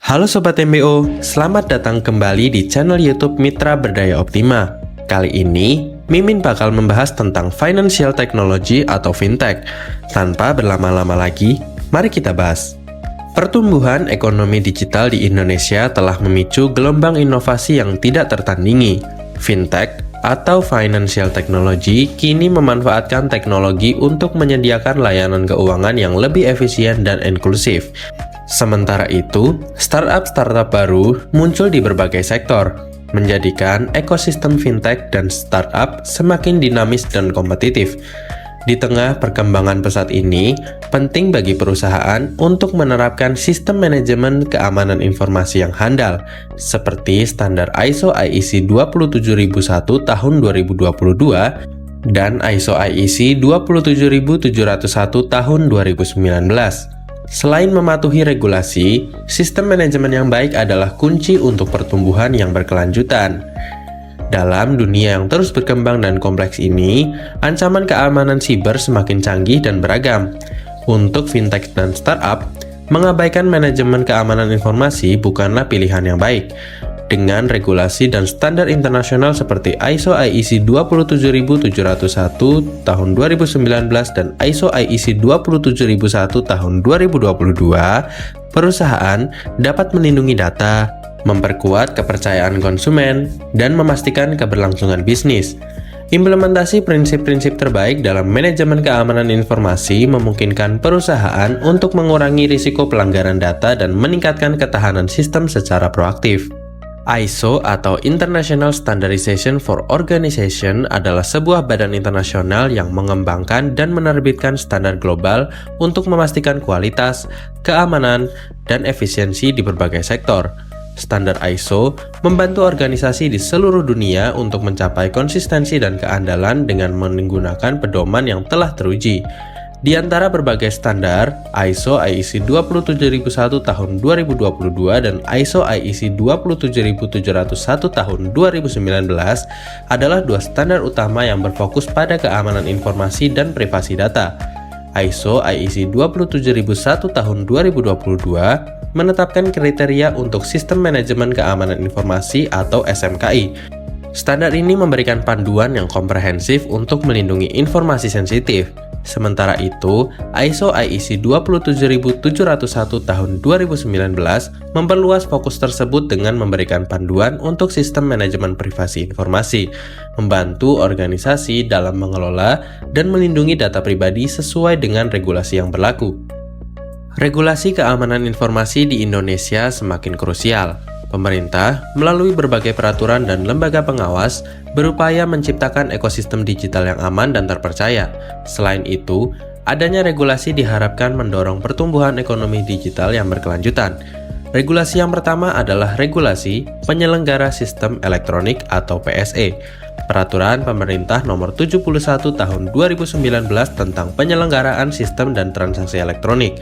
Halo Sobat MBO, selamat datang kembali di channel YouTube Mitra Berdaya Optima. Kali ini, Mimin bakal membahas tentang financial technology atau fintech. Tanpa berlama-lama lagi, mari kita bahas. Pertumbuhan ekonomi digital di Indonesia telah memicu gelombang inovasi yang tidak tertandingi. Fintech atau financial technology kini memanfaatkan teknologi untuk menyediakan layanan keuangan yang lebih efisien dan inklusif. Sementara itu, startup baru muncul di berbagai sektor, menjadikan ekosistem fintech dan startup semakin dinamis dan kompetitif. Di tengah perkembangan pesat ini, penting bagi perusahaan untuk menerapkan sistem manajemen keamanan informasi yang handal, seperti standar ISO IEC 27001 tahun 2022 dan ISO IEC 27701 tahun 2019. Selain mematuhi regulasi, sistem manajemen yang baik adalah kunci untuk pertumbuhan yang berkelanjutan. Dalam dunia yang terus berkembang dan kompleks ini, ancaman keamanan siber semakin canggih dan beragam. Untuk fintech dan startup, mengabaikan manajemen keamanan informasi bukanlah pilihan yang baik. Dengan regulasi dan standar internasional seperti ISO IEC 27701 tahun 2019 dan ISO IEC 27001 tahun 2022, perusahaan dapat melindungi data, memperkuat kepercayaan konsumen, dan memastikan keberlangsungan bisnis. Implementasi prinsip-prinsip terbaik dalam manajemen keamanan informasi memungkinkan perusahaan untuk mengurangi risiko pelanggaran data dan meningkatkan ketahanan sistem secara proaktif. ISO atau International Standardization for Organization adalah sebuah badan internasional yang mengembangkan dan menerbitkan standar global untuk memastikan kualitas, keamanan, dan efisiensi di berbagai sektor. Standar ISO membantu organisasi di seluruh dunia untuk mencapai konsistensi dan keandalan dengan menggunakan pedoman yang telah teruji. Di antara berbagai standar, ISO IEC 27001 tahun 2022 dan ISO IEC 27701 tahun 2019 adalah dua standar utama yang berfokus pada keamanan informasi dan privasi data. ISO IEC 27001 tahun 2022 menetapkan kriteria untuk Sistem Manajemen Keamanan Informasi atau SMKI. Standar ini memberikan panduan yang komprehensif untuk melindungi informasi sensitif. Sementara itu, ISO IEC 27701 tahun 2019 memperluas fokus tersebut dengan memberikan panduan untuk sistem manajemen privasi informasi, membantu organisasi dalam mengelola dan melindungi data pribadi sesuai dengan regulasi yang berlaku. Regulasi keamanan informasi di Indonesia semakin krusial. Pemerintah, melalui berbagai peraturan dan lembaga pengawas, berupaya menciptakan ekosistem digital yang aman dan terpercaya. Selain itu, adanya regulasi diharapkan mendorong pertumbuhan ekonomi digital yang berkelanjutan. Regulasi yang pertama adalah regulasi penyelenggara sistem elektronik atau PSE. Peraturan Pemerintah Nomor 71 Tahun 2019 tentang penyelenggaraan sistem dan transaksi elektronik.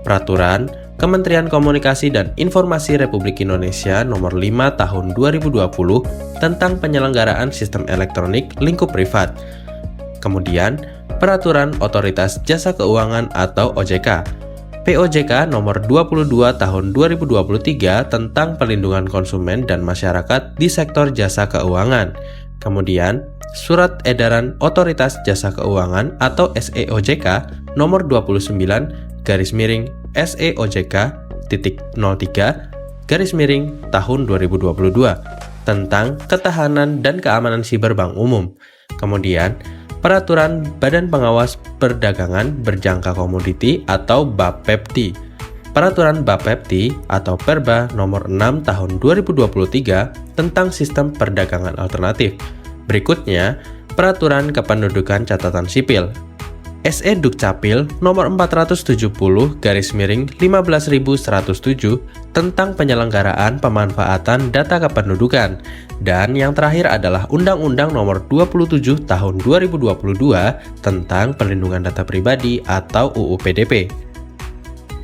Peraturan Kementerian Komunikasi dan Informasi Republik Indonesia Nomor 5 Tahun 2020 tentang penyelenggaraan sistem elektronik lingkup privat. Kemudian, Peraturan Otoritas Jasa Keuangan atau OJK. POJK Nomor 22 Tahun 2023 tentang pelindungan konsumen dan masyarakat di sektor jasa keuangan. Kemudian, Surat Edaran Otoritas Jasa Keuangan atau SEOJK Nomor 29 SEOJK.03 tahun 2022 tentang ketahanan dan keamanan siber bank umum. Kemudian, Peraturan Badan Pengawas Perdagangan Berjangka Komoditi atau BAPEPTI. Peraturan BAPEPTI atau Perba Nomor 6 Tahun 2023 tentang Sistem Perdagangan Alternatif. Berikutnya, Peraturan Kependudukan Catatan Sipil. SE Dukcapil Nomor 470/15107 tentang penyelenggaraan pemanfaatan data kependudukan. Dan yang terakhir adalah Undang-Undang Nomor 27 Tahun 2022 tentang Perlindungan Data Pribadi atau UU PDP.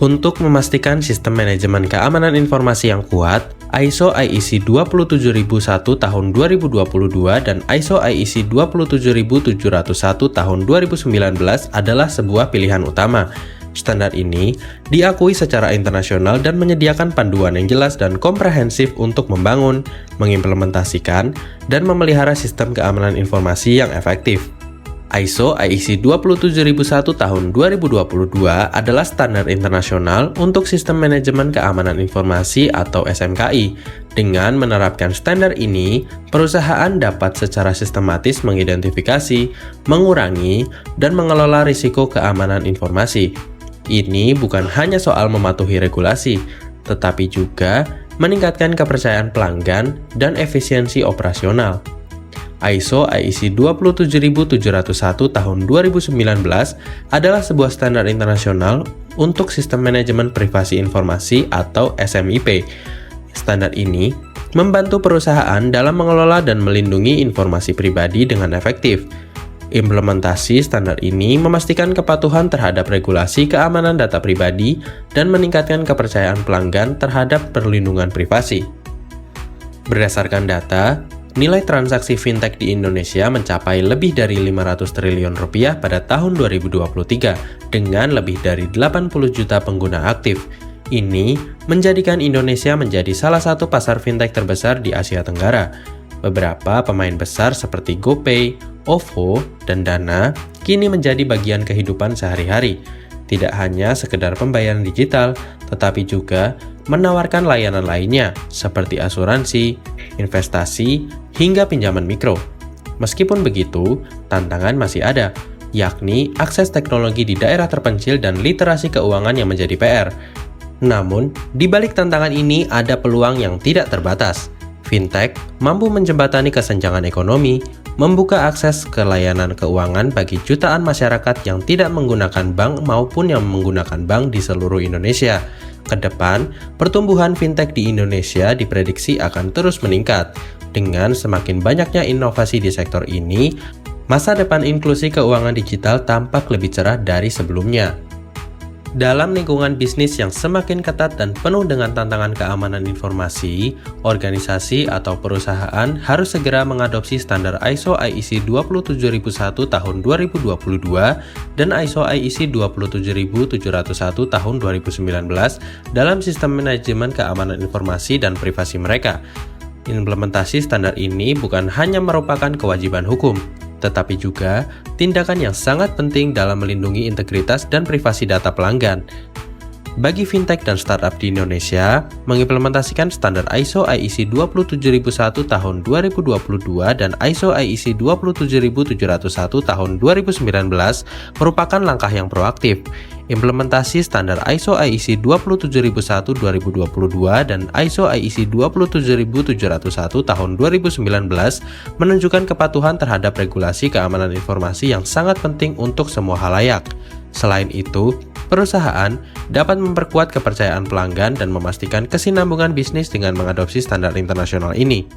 Untuk memastikan sistem manajemen keamanan informasi yang kuat, ISO IEC 27001 tahun 2022 dan ISO IEC 27701 tahun 2019 adalah sebuah pilihan utama. Standar ini diakui secara internasional dan menyediakan panduan yang jelas dan komprehensif untuk membangun, mengimplementasikan, dan memelihara sistem keamanan informasi yang efektif. ISO IEC 27001 tahun 2022 adalah standar internasional untuk sistem manajemen keamanan informasi atau SMKI. Dengan menerapkan standar ini, perusahaan dapat secara sistematis mengidentifikasi, mengurangi, dan mengelola risiko keamanan informasi. Ini bukan hanya soal mematuhi regulasi, tetapi juga meningkatkan kepercayaan pelanggan dan efisiensi operasional. ISO IEC 27701 tahun 2019 adalah sebuah standar internasional untuk sistem manajemen privasi informasi atau SMIP. Standar ini membantu perusahaan dalam mengelola dan melindungi informasi pribadi dengan efektif. Implementasi standar ini memastikan kepatuhan terhadap regulasi keamanan data pribadi dan meningkatkan kepercayaan pelanggan terhadap perlindungan privasi. Berdasarkan data, nilai transaksi fintech di Indonesia mencapai lebih dari 500 triliun rupiah pada tahun 2023 dengan lebih dari 80 juta pengguna aktif. Ini menjadikan Indonesia menjadi salah satu pasar fintech terbesar di Asia Tenggara. Beberapa pemain besar seperti GoPay, OVO, dan Dana kini menjadi bagian kehidupan sehari-hari. Tidak hanya sekedar pembayaran digital, tetapi juga menawarkan layanan lainnya seperti asuransi, investasi, hingga pinjaman mikro. Meskipun begitu, tantangan masih ada, yakni akses teknologi di daerah terpencil dan literasi keuangan yang menjadi PR. Namun, di balik tantangan ini ada peluang yang tidak terbatas. Fintech mampu menjembatani kesenjangan ekonomi, membuka akses ke layanan keuangan bagi jutaan masyarakat yang tidak menggunakan bank maupun yang menggunakan bank di seluruh Indonesia. Kedepan, pertumbuhan fintech di Indonesia diprediksi akan terus meningkat. Dengan semakin banyaknya inovasi di sektor ini, masa depan inklusi keuangan digital tampak lebih cerah dari sebelumnya. Dalam lingkungan bisnis yang semakin ketat dan penuh dengan tantangan keamanan informasi, organisasi atau perusahaan harus segera mengadopsi standar ISO IEC 27001 tahun 2022 dan ISO IEC 27701 tahun 2019 dalam sistem manajemen keamanan informasi dan privasi mereka. Implementasi standar ini bukan hanya merupakan kewajiban hukum, tetapi juga tindakan yang sangat penting dalam melindungi integritas dan privasi data pelanggan. Bagi fintech dan startup di Indonesia, mengimplementasikan standar ISO IEC 27001 tahun 2022 dan ISO IEC 27701 tahun 2019 merupakan langkah yang proaktif. Implementasi standar ISO IEC 27001 2022 dan ISO IEC 27701 tahun 2019 menunjukkan kepatuhan terhadap regulasi keamanan informasi yang sangat penting untuk semua khalayak. Selain itu, perusahaan dapat memperkuat kepercayaan pelanggan dan memastikan kesinambungan bisnis dengan mengadopsi standar internasional ini.